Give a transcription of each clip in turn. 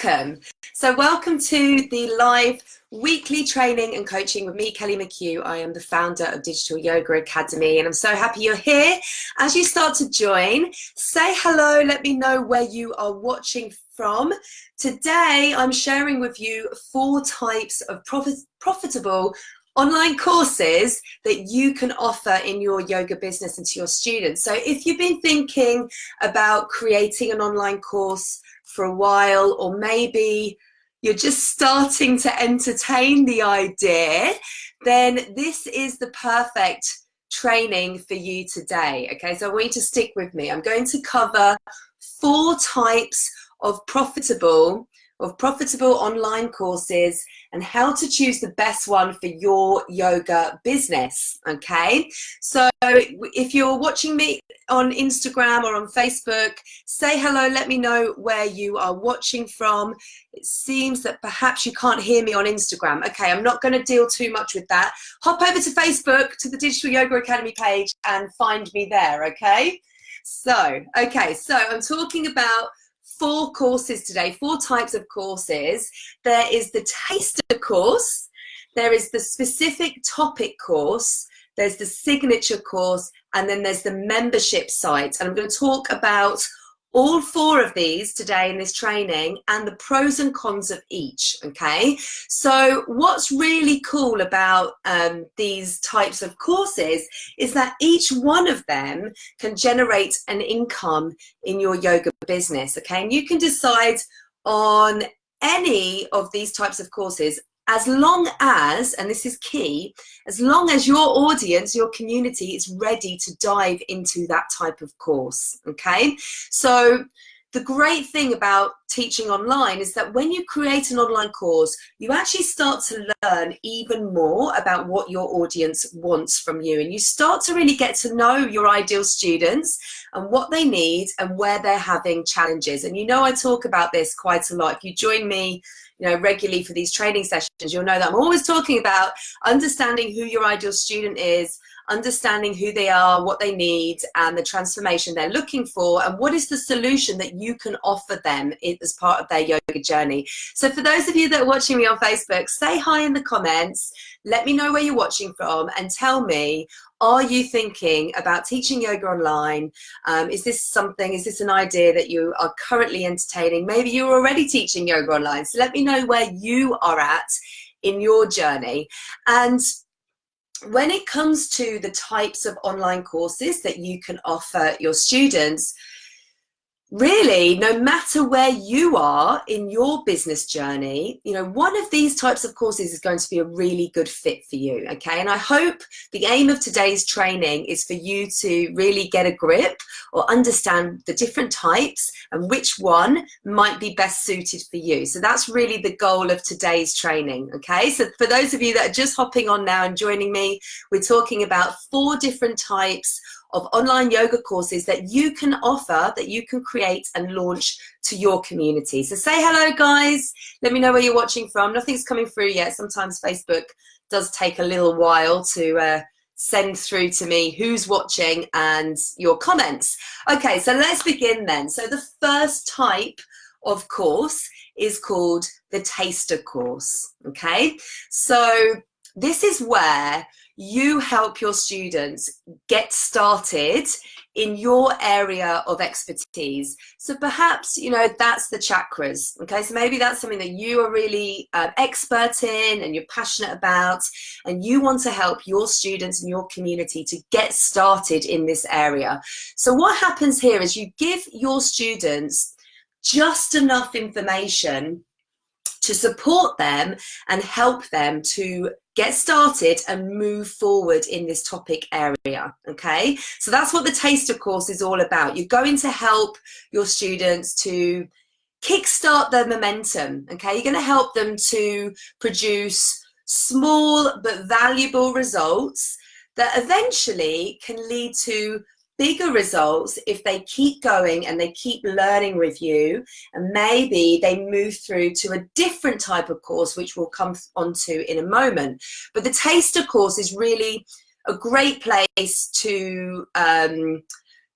welcome. So welcome to the live weekly training and coaching with me, Kelly McHugh. I am the founder of Digital Yoga Academy, and I'm so happy you're here. As you start to join, say hello, let me know where you are watching from. Today, I'm sharing with you 4 types of profitable online courses that you can offer in your yoga business and to your students. So if you've been thinking about creating an online course for a while, or maybe you're just starting to entertain the idea, then this is the perfect training for you today. Okay, so I want you to stick with me. I'm going to cover 4 types of profitable online courses and how to choose the best one for your yoga business. Okay, so if you're watching me on Instagram or on Facebook, say hello, let me know where you are watching from. It seems that perhaps you can't hear me on Instagram. Okay, I'm not going to deal too much with that. Hop over to Facebook, to the Digital Yoga Academy page, and find me there. Okay, so I'm talking about 4 courses today, 4 types of courses. There is the taster course, there is the specific topic course, there's the signature course, and then there's the membership site. And I'm going to talk about all 4 of these today in this training and the pros and cons of each. Okay, so what's really cool about these types of courses is that each one of them can generate an income in your yoga business. Okay, and you can decide on any of these types of courses as long as, and this is key, as long as your audience, your community is ready to dive into that type of course. Okay, so the great thing about teaching online is that when you create an online course, you actually start to learn even more about what your audience wants from you, and you start to really get to know your ideal students and what they need and where they're having challenges. And I talk about this quite a lot. If you join me regularly for these training sessions, you'll know that I'm always talking about understanding who your ideal student is, understanding who they are, what they need, and the transformation they're looking for, and what is the solution that you can offer them as part of their yoga journey. So for those of you that are watching me on Facebook, say hi in the comments, let me know where you're watching from, and tell me, are you thinking about teaching yoga online? Is this an idea that you are currently entertaining? Maybe you're already teaching yoga online. So let me know where you are at in your journey. And when it comes to the types of online courses that you can offer your students, really, no matter where you are in your business journey, one of these types of courses is going to be a really good fit for you. Okay, and I hope the aim of today's training is for you to really get a grip or understand the different types and which one might be best suited for you. So that's really the goal of today's training. Okay, so for those of you that are just hopping on now and joining me, we're talking about 4 different types of online yoga courses that you can offer, that you can create and launch to your community. So say hello, guys. Let me know where you're watching from. Nothing's coming through yet. Sometimes Facebook does take a little while to send through to me who's watching and your comments. Okay, so let's begin then. So the first type of course is called the taster course. Okay, so this is where you help your students get started in your area of expertise. So perhaps, that's the chakras. Okay, so maybe that's something that you are really expert in and you're passionate about, and you want to help your students and your community to get started in this area. So what happens here is you give your students just enough information to support them and help them to get started and move forward in this topic area. Okay, so that's what the taster course is all about. You're going to help your students to kickstart their momentum. Okay, you're going to help them to produce small but valuable results that eventually can lead to bigger results if they keep going and they keep learning with you, and maybe they move through to a different type of course, which we'll come onto in a moment. But the taster course is really a great place to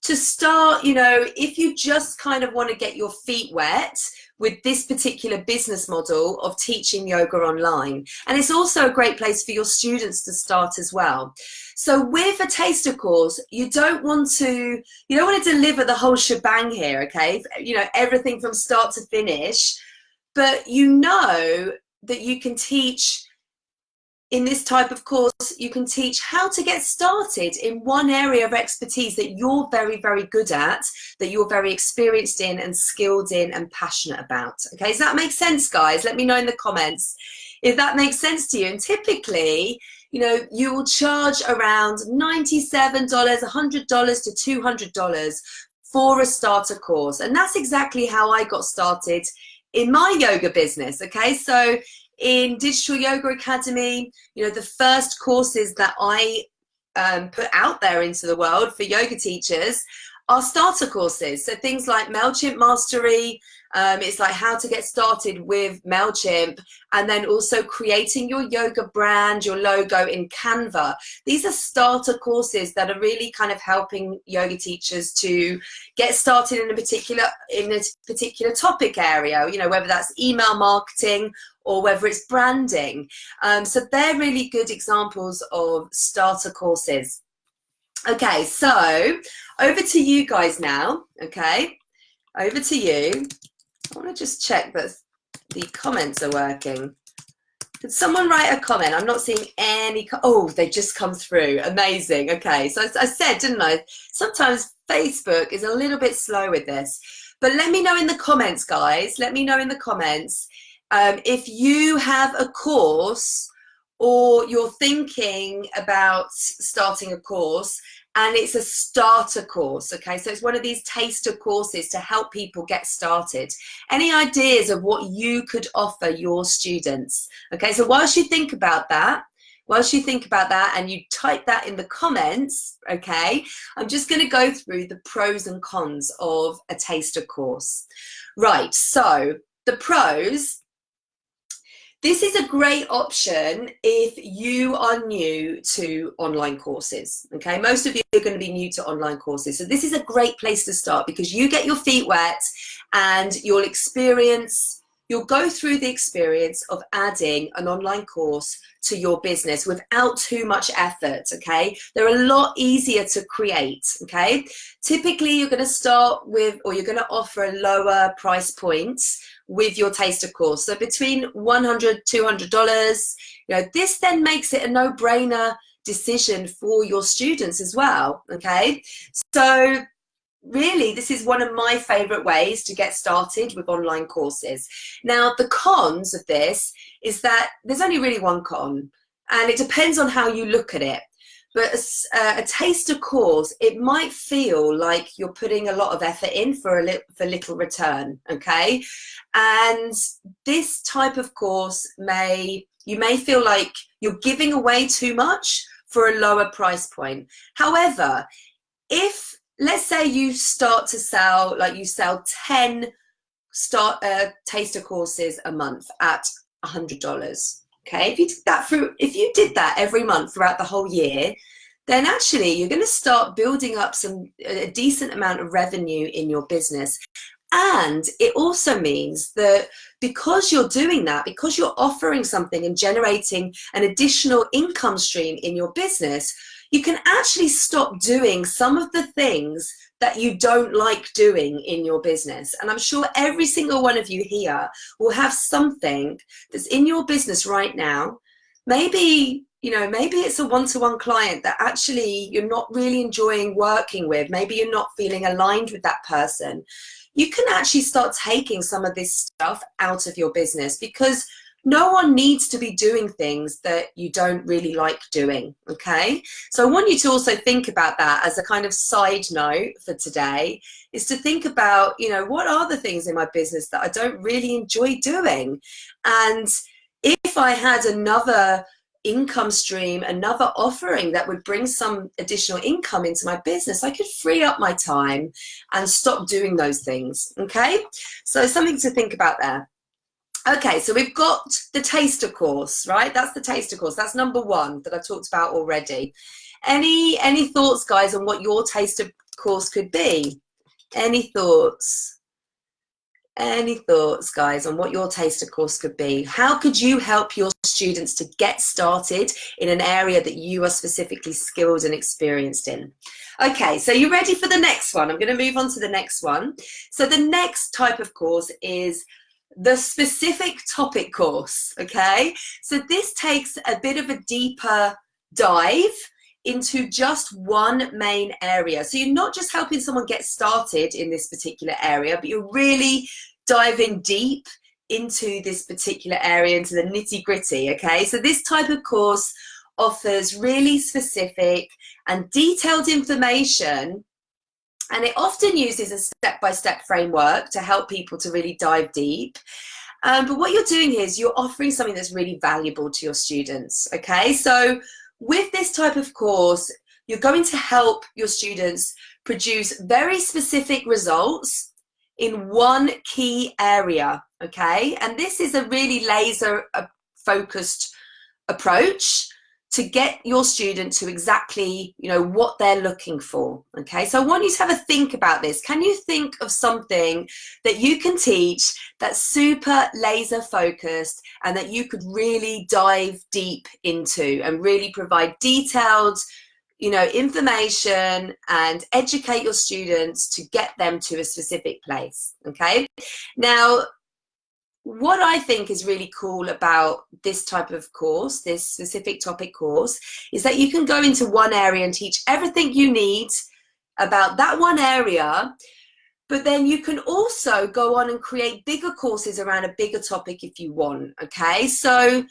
start. If you just kind of want to get your feet wet with this particular business model of teaching yoga online. And it's also a great place for your students to start as well. So with a taster course, you don't want to deliver the whole shebang here, okay? You know, everything from start to finish, but you know that you can teach. In this type of course, you can teach how to get started in one area of expertise that you're very, very good at, that you're very experienced in and skilled in and passionate about. Okay, does that make sense, guys? Let me know in the comments if that makes sense to you. And typically, you know, you will charge around $97, $100 to $200 for a starter course. And that's exactly how I got started in my yoga business. Okay, so in Digital Yoga Academy, you know, the first courses that I put out there into the world for yoga teachers are starter courses. So things like MailChimp Mastery, it's like how to get started with MailChimp, and then also creating your yoga brand, your logo in Canva. These are starter courses that are really kind of helping yoga teachers to get started in a particular topic area, you know, whether that's email marketing or whether it's branding. So they're really good examples of starter courses. Okay, so over to you guys now, okay? Over to you. I want to just check that the comments are working. Did someone write a comment? I'm not seeing any. Oh, they just come through. Amazing. Okay, so I said, didn't I? Sometimes Facebook is a little bit slow with this. But let me know in the comments, guys. Let me know in the comments if you have a course or you're thinking about starting a course and it's a starter course, okay? So it's one of these taster courses to help people get started. Any ideas of what you could offer your students? Okay, so whilst you think about that and you type that in the comments, okay, I'm just gonna go through the pros and cons of a taster course. Right, so the pros. This is a great option if you are new to online courses, okay? Most of you are going to be new to online courses. So this is a great place to start because you get your feet wet and you'll go through the experience of adding an online course to your business without too much effort, okay? They're a lot easier to create, okay? Typically, you're going to start with, or you're going to offer a lower price point with your taster course. So between $100, $200, you know, this then makes it a no-brainer decision for your students as well, okay? So really, this is one of my favorite ways to get started with online courses. Now, the cons of this is that there's only really one con, and it depends on how you look at it. But a taster course, it might feel like you're putting a lot of effort in for little return, okay? And this type of course you may feel like you're giving away too much for a lower price point. However, if let's say you start to sell, like you sell 10 taster courses a month at $100. Okay, if you did that every month throughout the whole year, then actually you're going to start building up a decent amount of revenue in your business. And it also means that because you're doing that, because you're offering something and generating an additional income stream in your business, you can actually stop doing some of the things that you don't like doing in your business. And I'm sure every single one of you here will have something that's in your business right now. Maybe, you know, maybe it's a one-to-one client that actually you're not really enjoying working with. Maybe you're not feeling aligned with that person. You can actually start taking some of this stuff out of your business because no one needs to be doing things that you don't really like doing, okay? So I want you to also think about that as a kind of side note for today, is to think about, you know, what are the things in my business that I don't really enjoy doing? And if I had another income stream, another offering that would bring some additional income into my business, I could free up my time and stop doing those things, okay? So something to think about there. Okay, so we've got the taster course, right? That's the taster course. That's number one that I talked about already. Any thoughts, guys, on what your taster course could be? Any thoughts? Any thoughts, guys, on what your taster course could be? How could you help your students to get started in an area that you are specifically skilled and experienced in? Okay, so you ready for the next one? I'm going to move on to the next one. So the next type of course is the specific topic course, okay? So this takes a bit of a deeper dive into just one main area. So you're not just helping someone get started in this particular area, but you're really diving deep into this particular area, into the nitty-gritty, okay? So this type of course offers really specific and detailed information, and it often uses a step-by-step framework to help people to really dive deep. But what you're doing here is you're offering something that's really valuable to your students, okay? So with this type of course, you're going to help your students produce very specific results in one key area, okay? And this is a really laser focused approach to get your student to exactly, what they're looking for, okay? So I want you to have a think about this. Can you think of something that you can teach that's super laser focused and that you could really dive deep into and really provide detailed, information and educate your students to get them to a specific place, okay? Now, what I think is really cool about this type of course, this specific topic course, is that you can go into one area and teach everything you need about that one area, but then you can also go on and create bigger courses around a bigger topic if you want, okay? So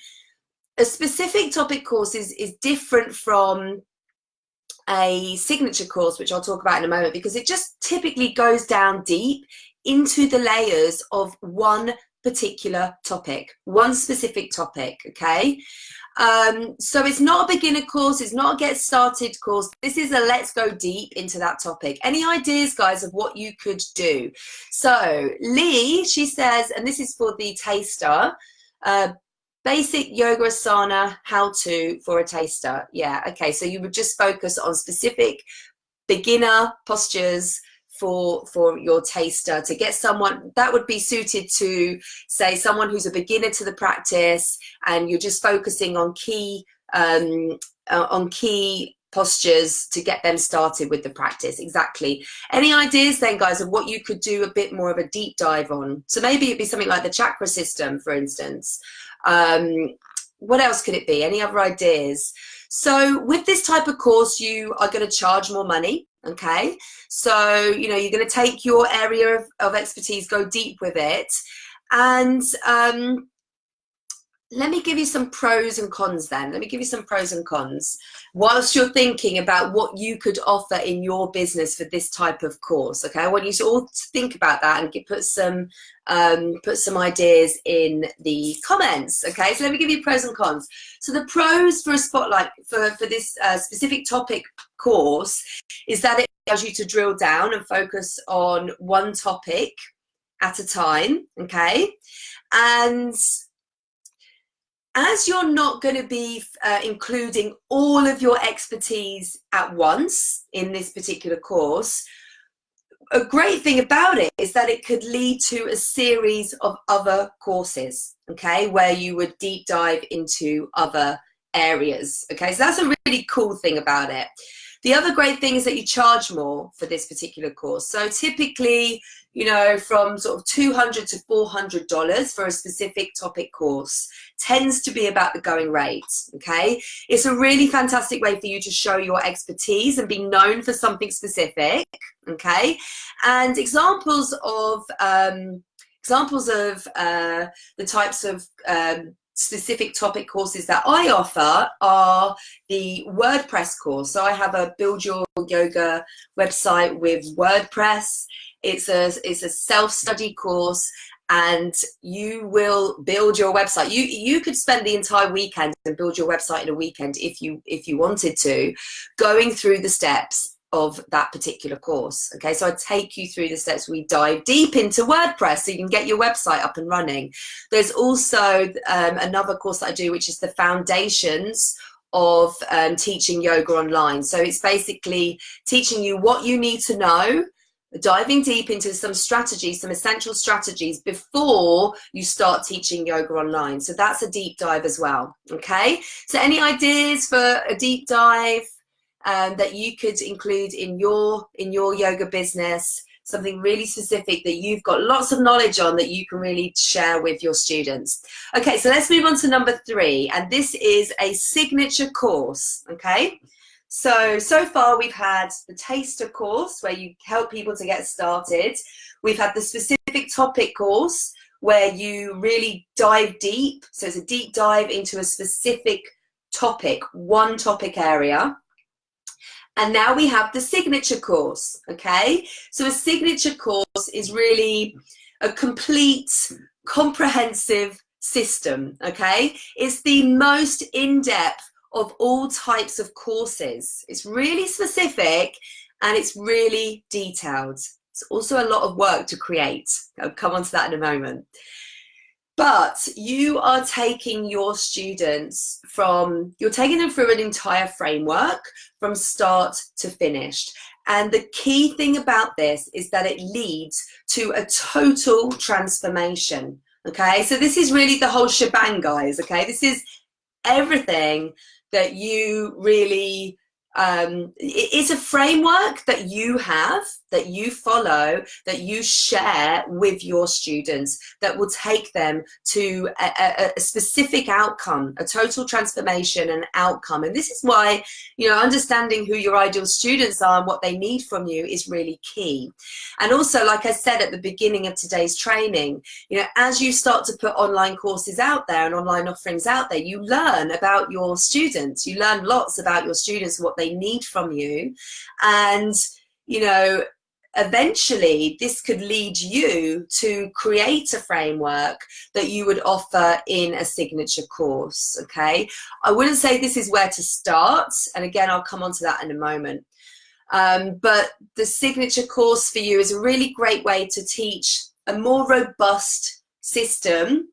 a specific topic course is different from a signature course, which I'll talk about in a moment, because it just typically goes down deep into the layers of one particular topic, one specific topic, okay? So it's not a beginner course, it's not a get started course, this is a let's go deep into that topic. Any ideas, guys, of what you could do? So Lee, she says, and this is for the taster, basic yoga asana how-to for a taster. Yeah, okay, so you would just focus on specific beginner postures for your taster to get someone that would be suited to, say, someone who's a beginner to the practice, and you're just focusing on key postures to get them started with the practice. Exactly. Any ideas then, guys, of what you could do a bit more of a deep dive on? So maybe it'd be something like the chakra system, for instance. What else could it be? Any other ideas? So with this type of course, you are going to charge more money, okay? So, you're going to take your area of expertise, go deep with it. And let me give you some pros and cons then. Let me give you some pros and cons whilst you're thinking about what you could offer in your business for this type of course, okay? I want you to all think about that and put some ideas in the comments, okay? So let me give you pros and cons. So the pros for a spotlight for this specific topic course is that it allows you to drill down and focus on one topic at a time, okay? And as you're not going to be including all of your expertise at once in this particular course, a great thing about it is that it could lead to a series of other courses, okay, where you would deep dive into other areas, okay? So that's a really cool thing about it. The other great thing is that you charge more for this particular course. So typically, from sort of $200 to $400 for a specific topic course tends to be about the going rate, okay? It's a really fantastic way for you to show your expertise and be known for something specific, okay? And examples of the types of specific topic courses that I offer are the WordPress course. So I have a Build Your Yoga website with WordPress. It's a self-study course, and you will build your website. You could spend the entire weekend and build your website in a weekend if you wanted to, going through the steps of that particular course, okay? So I take you through the steps. We dive deep into WordPress so you can get your website up and running. There's also another course that I do, which is the foundations of teaching yoga online. So it's basically teaching you what you need to know diving deep into some strategies, some essential strategies before you start teaching yoga online. So that's a deep dive as well. Okay, so any ideas for a deep dive that you could include in your yoga business, something really specific that you've got lots of knowledge on that you can really share with your students? Okay, so let's move on to number 3, and this is a signature course. Okay, so far we've had the taster course where you help people to get started. We've had the specific topic course where you really dive deep. So it's a deep dive into a specific topic, one topic area. And now we have the signature course, okay? So a signature course is really a complete, comprehensive system, okay? It's the most in-depth of all types of courses. It's really specific and it's really detailed. It's also a lot of work to create. I'll come on to that in a moment. But you are taking your students you're taking them through an entire framework from start to finished. And the key thing about this is that it leads to a total transformation. Okay, so this is really the whole shebang, guys. Okay, this is everything that you really it's a framework that you have, that you follow, that you share with your students, that will take them to a specific outcome, a total transformation and outcome. And this is why, you know, understanding who your ideal students are and what they need from you is really key. And also, like I said at the beginning of today's training, you know, as you start to put online courses out there and online offerings out there, you learn about your students. You learn lots about your students, what they need from you. And, you know, eventually this could lead you to create a framework that you would offer in a signature course. Okay, I wouldn't say this is where to start, and again I'll come on to that in a moment, but the signature course for you is a really great way to teach a more robust system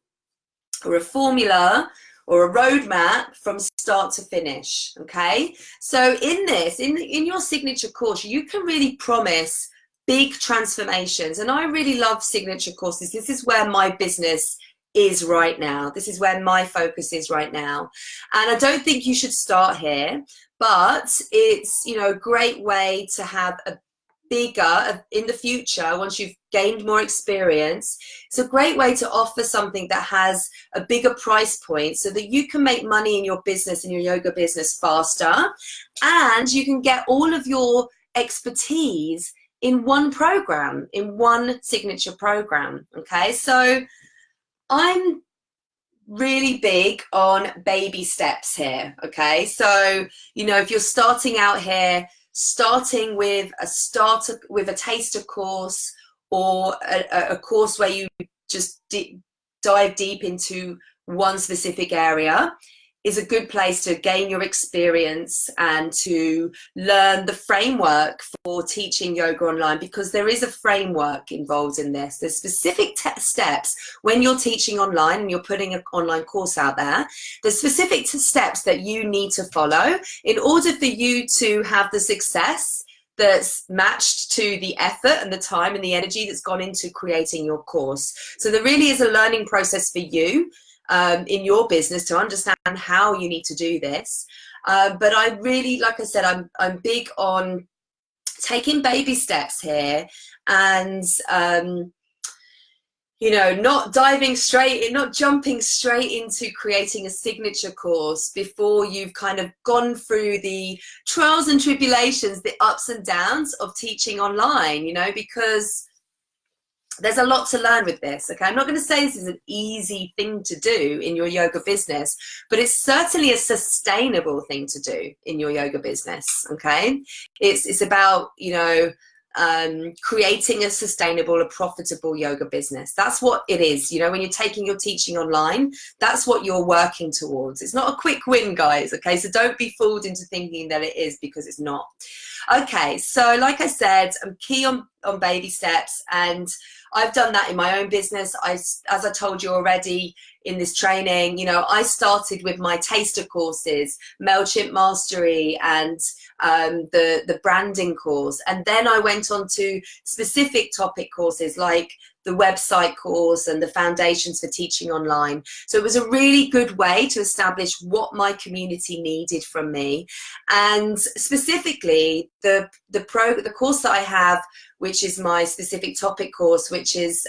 or a formula or a roadmap from start to finish. Okay, so in this, in your signature course, you can really promise big transformations. And I really love signature courses. This is where my business is right now. This is where my focus is right now. And I don't think you should start here, but it's, you know, a great way to have a bigger, in the future, once you've gained more experience, it's a great way to offer something that has a bigger price point so that you can make money in your business, in your yoga business, faster, and you can get all of your expertise in one program, in one signature program. Okay, so I'm really big on baby steps here. Okay, so, you know, if you're starting out here, starting with a taster course or a course where you just dive deep into one specific area is a good place to gain your experience and to learn the framework for teaching yoga online, because there is a framework involved in this. There's specific steps when you're teaching online and you're putting an online course out there. There's specific steps that you need to follow in order for you to have the success that's matched to the effort and the time and the energy that's gone into creating your course. So there really is a learning process for you in your business to understand how you need to do this. But I really, like I said, I'm big on taking baby steps here and, you know, not jumping straight into creating a signature course before you've kind of gone through the trials and tribulations, the ups and downs of teaching online, you know, because there's a lot to learn with this. Okay, I'm not going to say this is an easy thing to do in your yoga business, but it's certainly a sustainable thing to do in your yoga business. Okay, it's about, you know, creating a sustainable, a profitable yoga business. That's what it is. You know, when you're taking your teaching online, that's what you're working towards. It's not a quick win, guys. Okay, so don't be fooled into thinking that it is, because it's not. Okay, so like I said, I'm key on on baby steps. And I've done that in my own business. As I told you already in this training, you know, I started with my taster courses, MailChimp Mastery, and the branding course. And then I went on to specific topic courses like the website course and the foundations for teaching online. So it was a really good way to establish what my community needed from me. And specifically the course that I have, which is my specific topic course, which is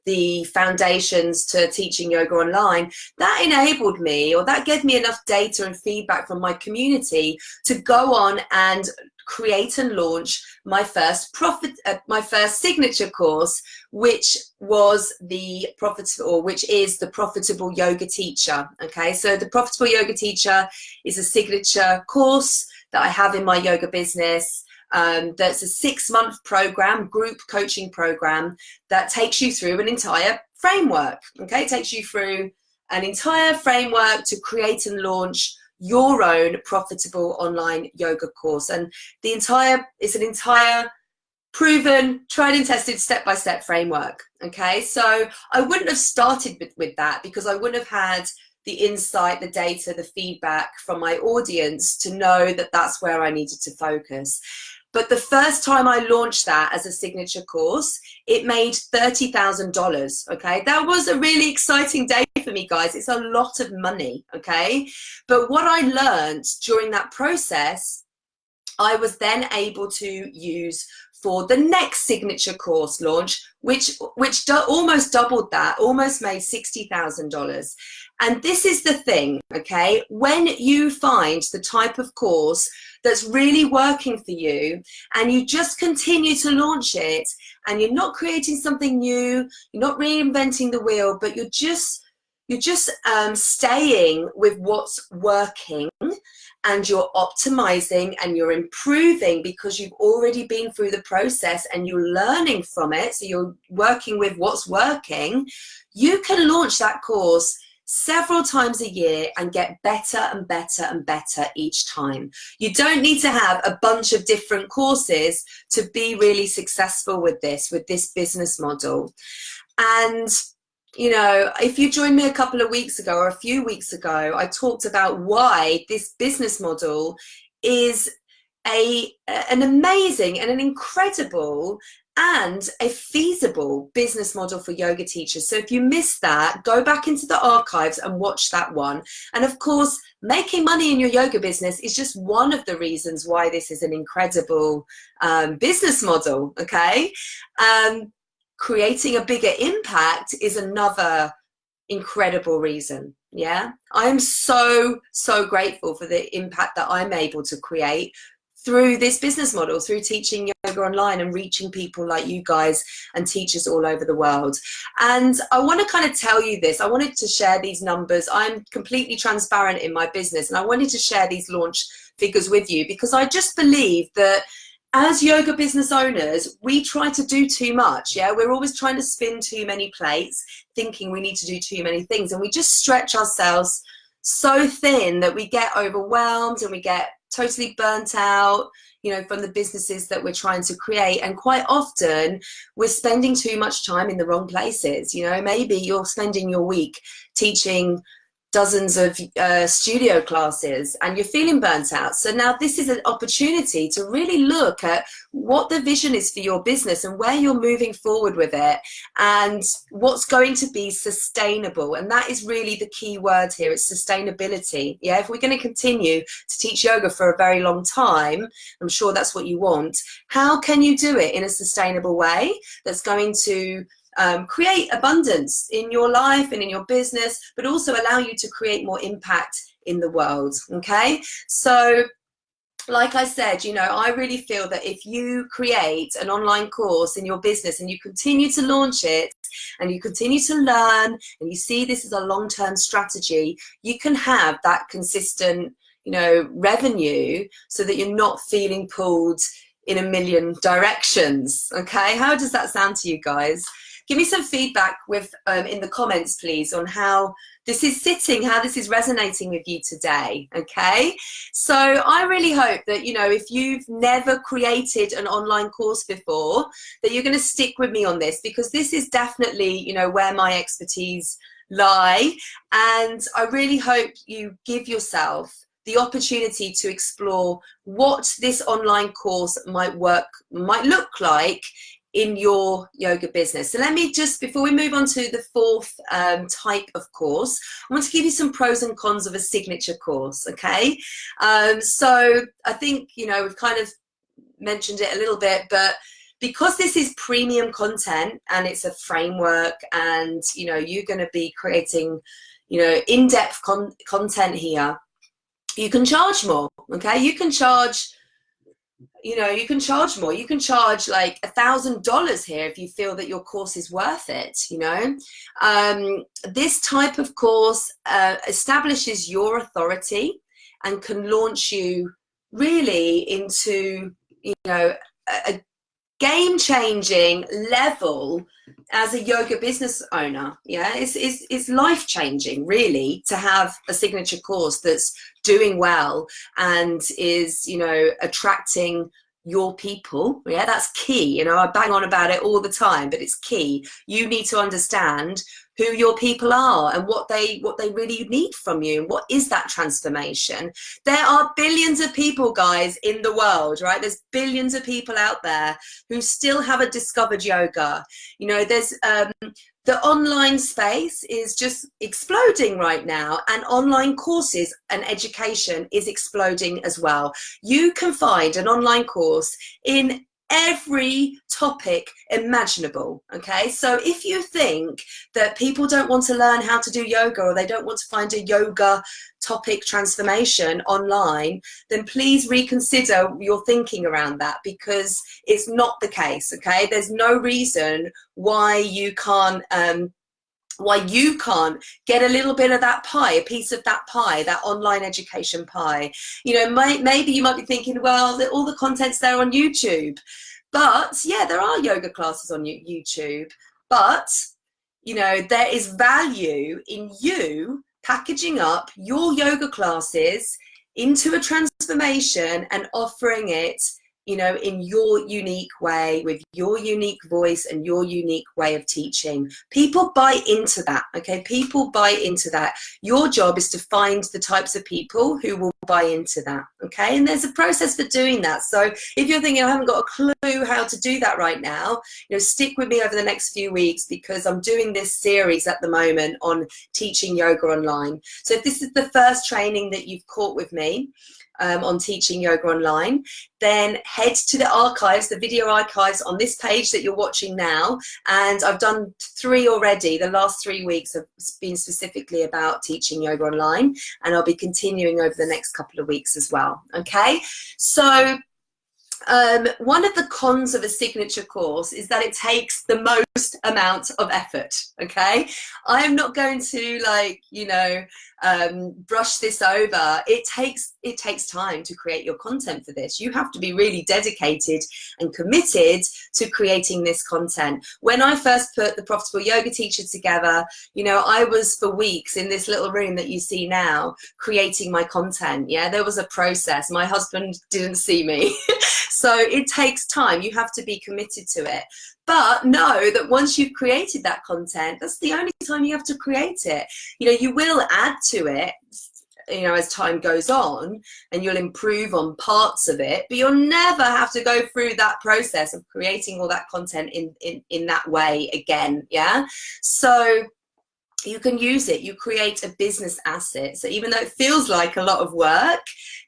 the foundations to teaching yoga online, that enabled me, or that gave me enough data and feedback from my community to go on and create and launch my first signature course, which was which is the Profitable Yoga Teacher. Okay, so the Profitable Yoga Teacher is a signature course that I have in my yoga business. That's a 6-month program, group coaching program, that takes you through an entire framework. Okay, it takes you through an entire framework to create and launch your own profitable online yoga course. And it's an entire proven, tried and tested step-by-step framework. Okay, so I wouldn't have started with that, because I wouldn't have had the insight, the data, the feedback from my audience to know that that's where I needed to focus. But the first time I launched that as a signature course, it made $30,000, okay? That was a really exciting day for me, guys. It's a lot of money, okay? But what I learned during that process, I was then able to use for the next signature course launch, which almost doubled that, almost made $60,000. And this is the thing, okay? When you find the type of course that's really working for you, and you just continue to launch it, and you're not creating something new, you're not reinventing the wheel, but you're just staying with what's working, and you're optimizing and you're improving because you've already been through the process and you're learning from it, so you're working with what's working, you can launch that course several times a year and get better and better and better each time. You don't need to have a bunch of different courses to be really successful with this business model. And you know, if you joined me a couple of weeks ago or a few weeks ago, I talked about why this business model is an amazing and an incredible and a feasible business model for yoga teachers. So if you missed that, go back into the archives and watch that one. And of course, making money in your yoga business is just one of the reasons why this is an incredible business model, okay? Creating a bigger impact is another incredible reason. Yeah, I am so grateful for the impact that I'm able to create through this business model, through teaching yoga online and reaching people like you guys and teachers all over the world. And I want to kind of tell you this. I wanted to share these numbers. I'm completely transparent in my business, and I wanted to share these launch figures with you because I just believe that as yoga business owners, we try to do too much. Yeah, we're always trying to spin too many plates, thinking we need to do too many things, and we just stretch ourselves so thin that we get overwhelmed and we get totally burnt out, you know, from the businesses that we're trying to create. And quite often we're spending too much time in the wrong places. You know, maybe you're spending your week teaching dozens of studio classes and you're feeling burnt out. So now this is an opportunity to really look at what the vision is for your business and where you're moving forward with it and what's going to be sustainable. And that is really the key word here. It's sustainability. Yeah, if we're going to continue to teach yoga for a very long time, I'm sure that's what you want. How can you do it in a sustainable way that's going to create abundance in your life and in your business, but also allow you to create more impact in the world? Okay, so like I said, you know, I really feel that if you create an online course in your business and you continue to launch it and you continue to learn and you see this as a long-term strategy, you can have that consistent, you know, revenue so that you're not feeling pulled in a million directions. Okay, how does that sound to you guys? give me some feedback with in the comments, please, on how this is sitting, how this is resonating with you today, okay? So I really hope that, you know, if you've never created an online course before, that you're going to stick with me on this, because this is definitely, you know, where my expertise lie. And I really hope you give yourself the opportunity to explore what this online course might look like in your yoga business. So let me just, before we move on to the fourth type of course, I want to give you some pros and cons of a signature course, okay? So I think, you know, we've kind of mentioned it a little bit, but because this is premium content and it's a framework, and, you know, you're going to be creating, you know, in-depth content here, you can charge more, okay? You can charge, you know, you can charge more. You can charge like $1,000 here if you feel that your course is worth it, you know. This type of course establishes your authority and can launch you really into, you know, a game-changing level as a yoga business owner. Yeah, it's life-changing, really, to have a signature course that's doing well and is, you know, attracting your people. Yeah, that's key. You know, I bang on about it all the time, but it's key. You need to understand who your people are and what they really need from you. What is that transformation? There are billions of people, guys, in the world, right? There's billions of people out there who still haven't discovered yoga. You know, there's the online space is just exploding right now, and online courses and education is exploding as well. You can find an online course in every topic imaginable, okay? So if you think that people don't want to learn how to do yoga, or they don't want to find a yoga topic transformation online, then please reconsider your thinking around that, because it's not the case, okay? There's no reason why you can't get a little bit of that pie, a piece of that pie, that online education pie. You know, maybe you might be thinking, well, all the content's there on YouTube. But yeah, there are yoga classes on YouTube. But, you know, there is value in you packaging up your yoga classes into a transformation and offering it, you know, in your unique way, with your unique voice and your unique way of teaching. People buy into that, okay? People buy into that. Your job is to find the types of people who will buy into that, okay? And there's a process for doing that. So if you're thinking, I haven't got a clue how to do that right now, you know, stick with me over the next few weeks, because I'm doing this series at the moment on teaching yoga online. So if this is the first training that you've caught with me, on teaching yoga online, then head to the archives, the video archives on this page that you're watching now. And I've done 3 already. The last 3 weeks have been specifically about teaching yoga online, and I'll be continuing over the next couple of weeks as well. Okay, so one of the cons of a signature course is that it takes the most amount of effort, okay? I'm not going to, like, you know, brush this over. It takes time to create your content for this. You have to be really dedicated and committed to creating this content. When I first put the Profitable Yoga Teacher together, you know, I was for weeks in this little room that you see now creating my content. Yeah, there was a process. My husband didn't see me. So it takes time. You have to be committed to it. But know that once you've created that content, that's the only time you have to create it. You know, you will add to it, you know, as time goes on, and you'll improve on parts of it, but you'll never have to go through that process of creating all that content in that way again. Yeah. So you can use it. You create a business asset. So even though it feels like a lot of work,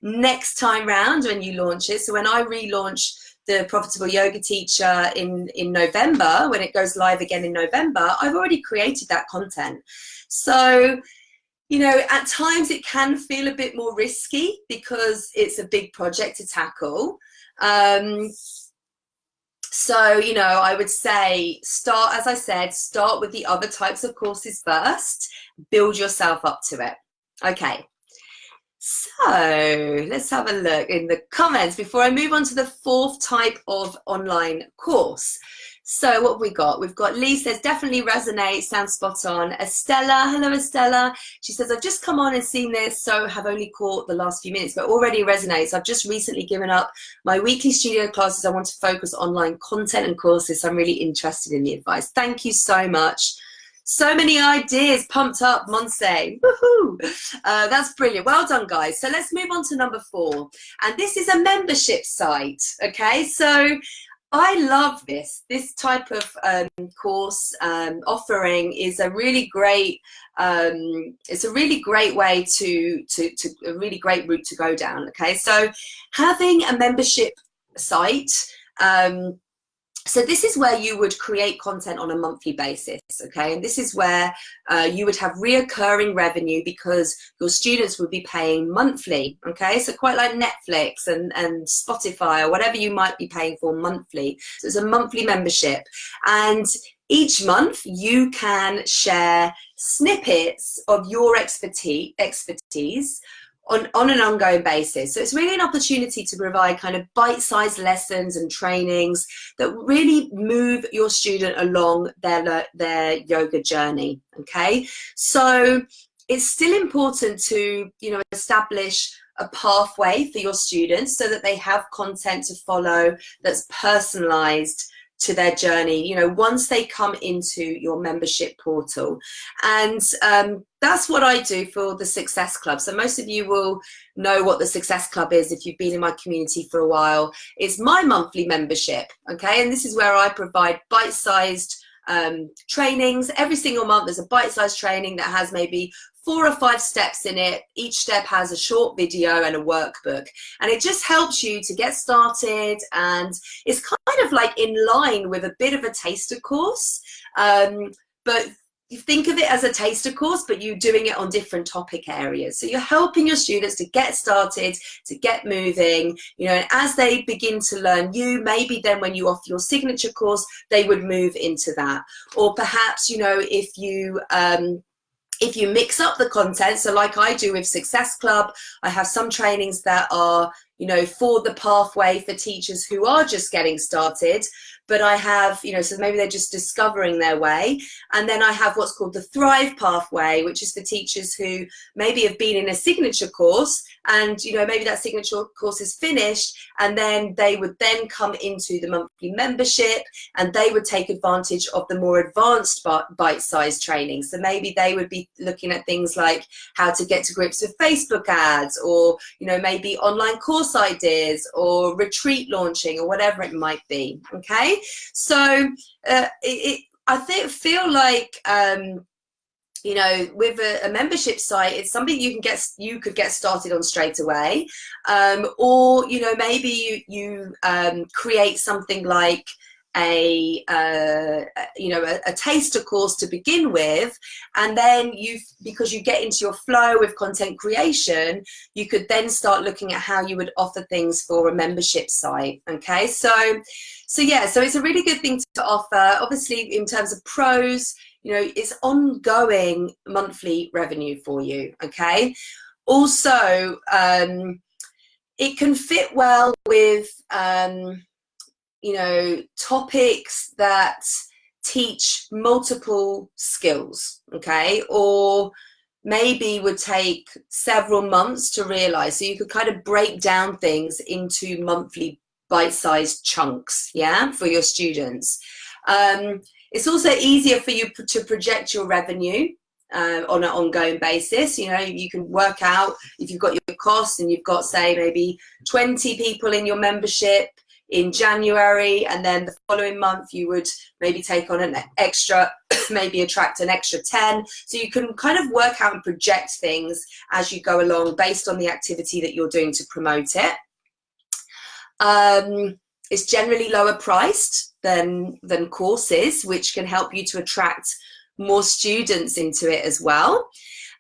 next time round when you launch it, so when I relaunch the Profitable Yoga Teacher in November, when it goes live again in November, I've already created that content. So, you know, at times it can feel a bit more risky because it's a big project to tackle. So, you know, I would say start, as I said, start with the other types of courses first, build yourself up to it. Okay, so let's have a look in the comments before I move on to the fourth type of online course. So what have we got? We've got Lee says, definitely resonate, sounds spot on. Estella, hello Estella. She says, I've just come on and seen this, so have only caught the last few minutes, but already resonates. I've just recently given up my weekly studio classes. I want to focus online content and courses, so I'm really interested in the advice. Thank you so much. So many ideas pumped up, Monse. Woohoo! That's brilliant. Well done, guys. So let's move on to number 4. And this is a membership site, okay? So I love this type of course offering is a really great it's a really great way to a really great route to go down. Okay, so having a membership site, so this is where you would create content on a monthly basis, okay? And this is where you would have reoccurring revenue because your students would be paying monthly, okay? So quite like Netflix and Spotify or whatever you might be paying for monthly. So it's a monthly membership. And each month you can share snippets of your expertise on an ongoing basis. So it's really an opportunity to provide kind of bite-sized lessons and trainings that really move your student along their yoga journey, okay? So it's still important to, you know, establish a pathway for your students so that they have content to follow that's personalized to their journey, you know, once they come into your membership portal. And that's what I do for the Success Club. So most of you will know what the Success Club is if you've been in my community for a while. It's my monthly membership, okay? And this is where I provide bite-sized trainings. Every single month there's a bite-sized training that has maybe 4 or 5 steps in it. Each step has a short video and a workbook, and it just helps you to get started, and it's kind of like in line with a bit of a taster course, but you think of it as a taster course, but you're doing it on different topic areas. So you're helping your students to get started, to get moving, you know, and as they begin to learn you, maybe then when you offer your signature course, they would move into that. Or perhaps, you know, if you mix up the content, so like I do with Success Club, I have some trainings that are, you know, for the pathway for teachers who are just getting started, but I have, you know, so maybe they're just discovering their way. And then I have what's called the Thrive Pathway, which is for teachers who maybe have been in a signature course and, you know, maybe that signature course is finished, and then they would then come into the monthly membership and they would take advantage of the more advanced bite-sized training. So maybe they would be looking at things like how to get to grips with Facebook ads, or, you know, maybe online course ideas or retreat launching or whatever it might be, okay? So I feel like you know, with a membership site, it's something you could get started on straight away, or, you know, maybe you create something like a taster course to begin with, and then because you get into your flow with content creation, you could then start looking at how you would offer things for a membership site, okay? So yeah, so it's a really good thing to offer. Obviously, in terms of pros, you know, it's ongoing monthly revenue for you, okay? Also, it can fit well with you know, topics that teach multiple skills, okay? Or maybe would take several months to realize. So you could kind of break down things into monthly bite-sized chunks, yeah, for your students. It's also easier for you to project your revenue on an ongoing basis. You know, you can work out if you've got your costs and you've got, say, maybe 20 people in your membership in January, and then the following month you would maybe take on an extra, maybe attract an extra 10. So you can kind of work out and project things as you go along based on the activity that you're doing to promote it. It's generally lower priced than courses, which can help you to attract more students into it as well.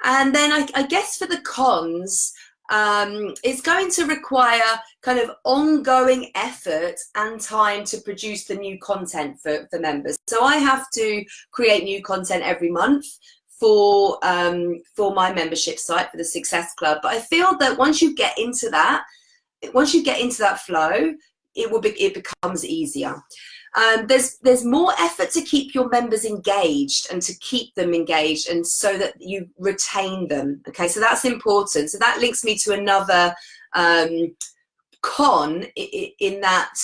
And then I guess for the cons, it's going to require kind of ongoing effort and time to produce the new content for members. So I have to create new content every month for my membership site, for the Success Club. But I feel that once you get into that flow, it becomes easier. there's more effort to keep your members engaged and to keep them engaged, and so that you retain them. Okay, so that's important. So that links me to another con, in that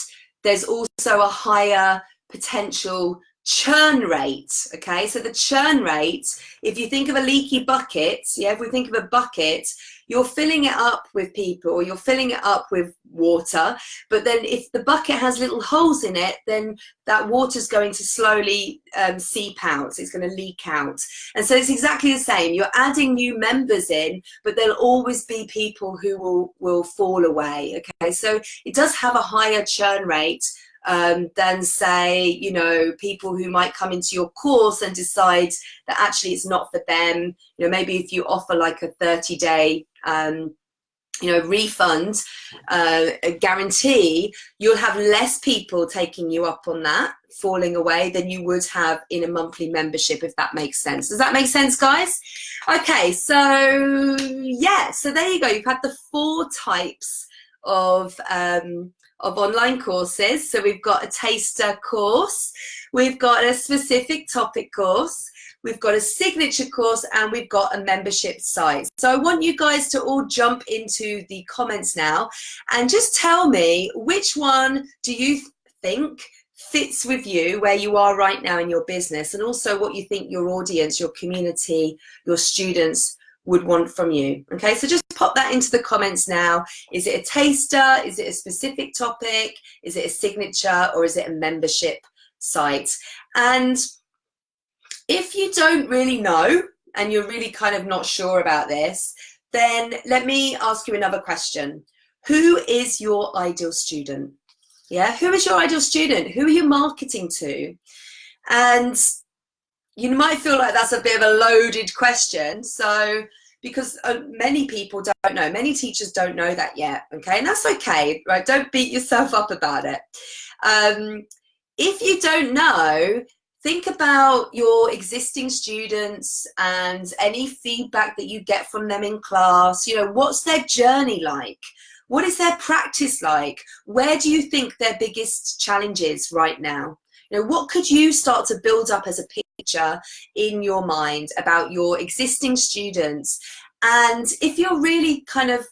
there's also a higher potential churn rate. Okay, so the churn rate, if you think of a leaky bucket, if we think of a bucket, you're filling it up with people, or you're filling it up with water, but then if the bucket has little holes in it, then that water's going to slowly seep out, it's going to leak out. And so it's exactly the same. You're adding new members in, but there'll always be people who will fall away. Okay, so it does have a higher churn rate than, say, people who might come into your course and decide that actually it's not for them. Maybe if you offer like a 30-day refund guarantee, you'll have less people taking you up on that, falling away, than you would have in a monthly membership, if that makes sense. Does that make sense, guys? Okay, so yeah, so there you go. You've had the 4 types of online courses. So we've got a taster course, we've got a specific topic course, we've got a signature course, and we've got a membership site. So I want you guys to all jump into the comments now and just tell me, which one do you think fits with you, where you are right now in your business, and also what you think your audience, your community, your students would want from you. Okay, so just pop that into the comments now. Is it a taster? Is it a specific topic? Is it a signature? Or is it a membership site? And if you don't really know, and you're really kind of not sure about this, then let me ask you another question. Who is your ideal student? Yeah, who is your ideal student? Who are you marketing to? And you might feel like that's a bit of a loaded question, so because many people don't know, many teachers don't know that yet, okay, and that's okay, right? Don't beat yourself up about it. If you don't know, think about your existing students and any feedback that you get from them in class. What's their journey like? What is their practice like? Where do you think their biggest challenge is right now? What could you start to build up as a picture in your mind about your existing students? And if you're really kind of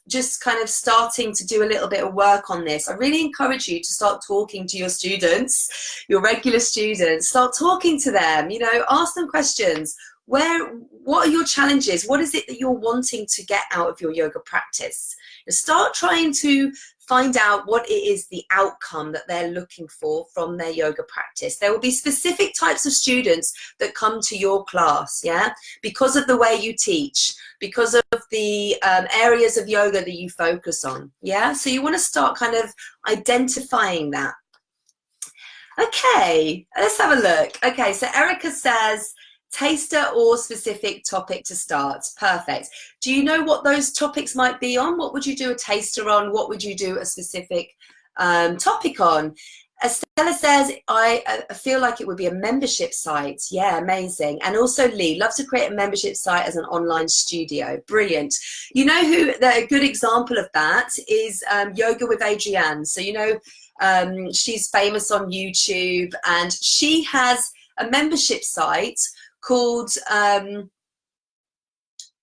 starting to do a little bit of work on this, I really encourage you to start talking to your students, your regular students. Start talking to them, ask them questions. What are your challenges? What is it that you're wanting to get out of your yoga practice? Start trying to find out what it is, the outcome that they're looking for from their yoga practice. There will be specific types of students that come to your class, yeah, because of the way you teach, because of the areas of yoga that you focus on, yeah. So you want to start kind of identifying that. Okay, let's have a look. Okay, so Erica says, taster or specific topic to start. Perfect. Do you know what those topics might be on? What would you do a taster on? What would you do a specific topic on? Estella says, I feel like it would be a membership site. Yeah, amazing. And also Lee, love to create a membership site as an online studio. Brilliant. You know who, a good example of that is Yoga with Adrienne. So, she's famous on YouTube, and she has a membership site called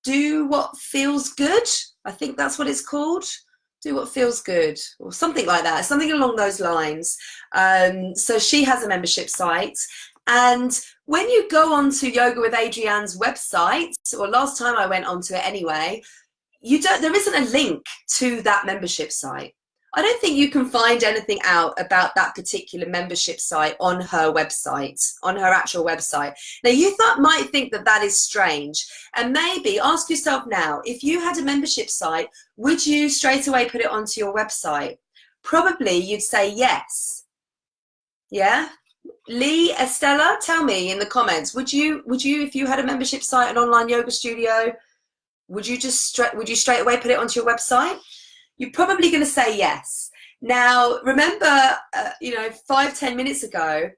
Do What Feels Good. I think that's what it's called. Do What Feels Good, or something like that, something along those lines. So she has a membership site, and when you go onto Yoga with Adrienne's website, or last time I went onto it anyway, there isn't a link to that membership site. I don't think you can find anything out about that particular membership site on her website, on her actual website. Now, you might think that that is strange, and maybe ask yourself now, if you had a membership site, would you straight away put it onto your website? Probably you'd say yes. Yeah? Lee, Estella, tell me in the comments, would you, if you had a membership site, an online yoga studio, would you straight away put it onto your website? You're probably going to say yes. Now, remember, 5-10 minutes ago,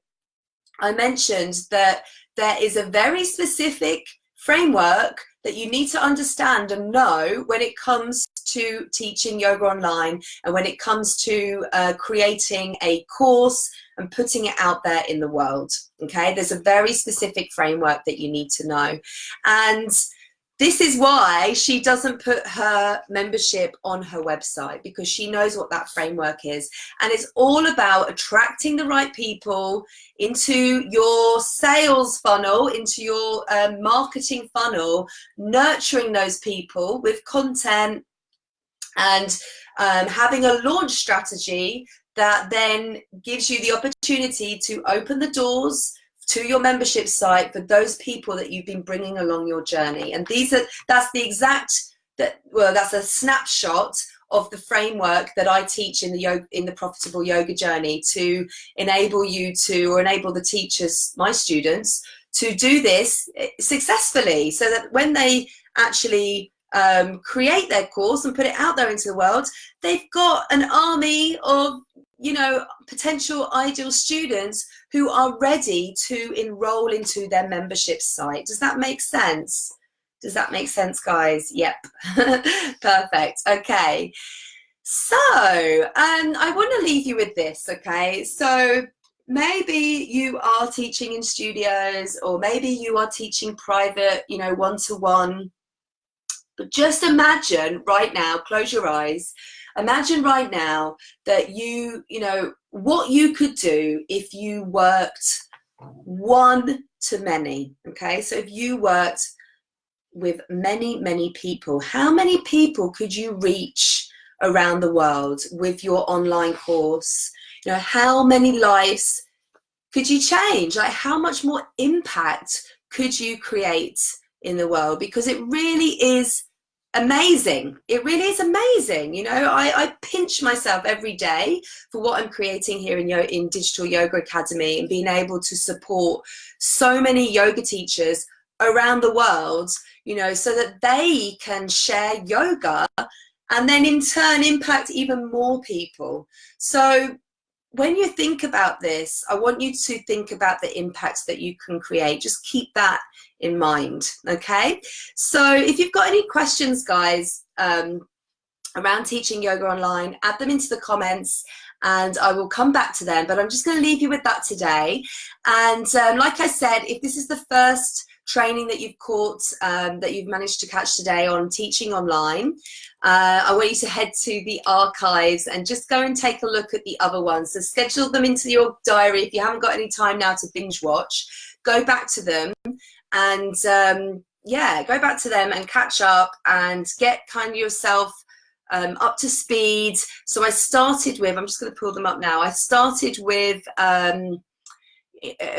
I mentioned that there is a very specific framework that you need to understand and know when it comes to teaching yoga online, and when it comes to creating a course and putting it out there in the world. Okay, there's a very specific framework that you need to know, and this is why she doesn't put her membership on her website, because she knows what that framework is. And it's all about attracting the right people into your sales funnel, into your marketing funnel, nurturing those people with content, and having a launch strategy that then gives you the opportunity to open the doors to your membership site for those people that you've been bringing along your journey. And that's a snapshot of the framework that I teach in the Profitable Yoga Journey, to enable you to, or enable the teachers, my students, to do this successfully, so that when they actually create their course and put it out there into the world, they've got an army of, you know, potential ideal students who are ready to enroll into their membership site. Does that make sense? Does that make sense, guys? Yep. Perfect. Okay. So I want to leave you with this. Okay. So maybe you are teaching in studios, or maybe you are teaching private, you know, one-to-one. But just imagine right now, close your eyes. Imagine right now that you know, what you could do if you worked one to many. Okay, so if you worked with many people, how many people could you reach around the world with your online course? You know, how many lives could you change? Like, how much more impact could you create in the world? Because it really is amazing. It really is amazing. You know, I pinch myself every day for what I'm creating here in Digital Yoga Academy, and being able to support so many yoga teachers around the world, you know, so that they can share yoga and then in turn impact even more people. So when you think about this, I want you to think about the impacts that you can create. Just keep that in mind, okay? So if you've got any questions, guys, around teaching yoga online, add them into the comments and I will come back to them. But I'm just going to leave you with that today. And like I said, if this is the first training that you've caught, that you've managed to catch today on teaching online, I want you to head to the archives and just go and take a look at the other ones. So schedule them into your diary. If you haven't got any time now to binge watch, go back to them and yeah, go back to them and catch up and get kind of yourself up to speed. So I started with, I'm just going to pull them up now. I started with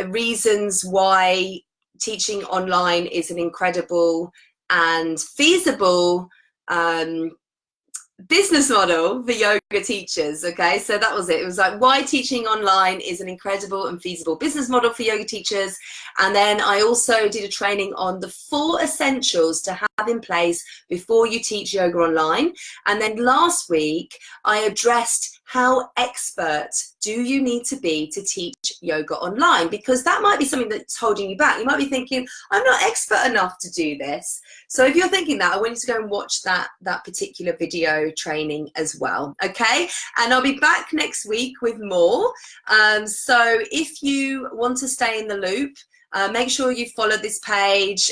reasons why teaching online is an incredible and feasible business model for yoga teachers. Okay, so that was it. It was like, why teaching online is an incredible and feasible business model for yoga teachers. And then I also did a training on the 4 essentials to have in place before you teach yoga online. And then last week I addressed how expert do you need to be to teach yoga online, because that might be something that's holding you back. You might be thinking, I'm not expert enough to do this. So if you're thinking that, I want you to go and watch that particular video training as well. Okay, and I'll be back next week with more. So if you want to stay in the loop, make sure you follow this page.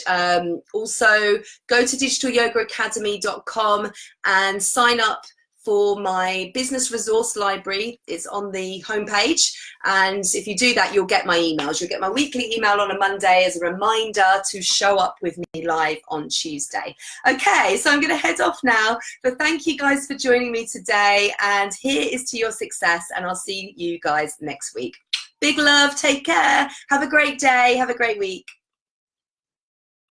Also go to digitalyogaacademy.com and sign up for my business resource library. It's on the homepage, and if you do that, you'll get my emails. You'll get my weekly email on a Monday as a reminder to show up with me live on Tuesday. Okay, so I'm going to head off now, but thank you guys for joining me today, and here is to your success, and I'll see you guys next week. Big love, take care, have a great day, have a great week.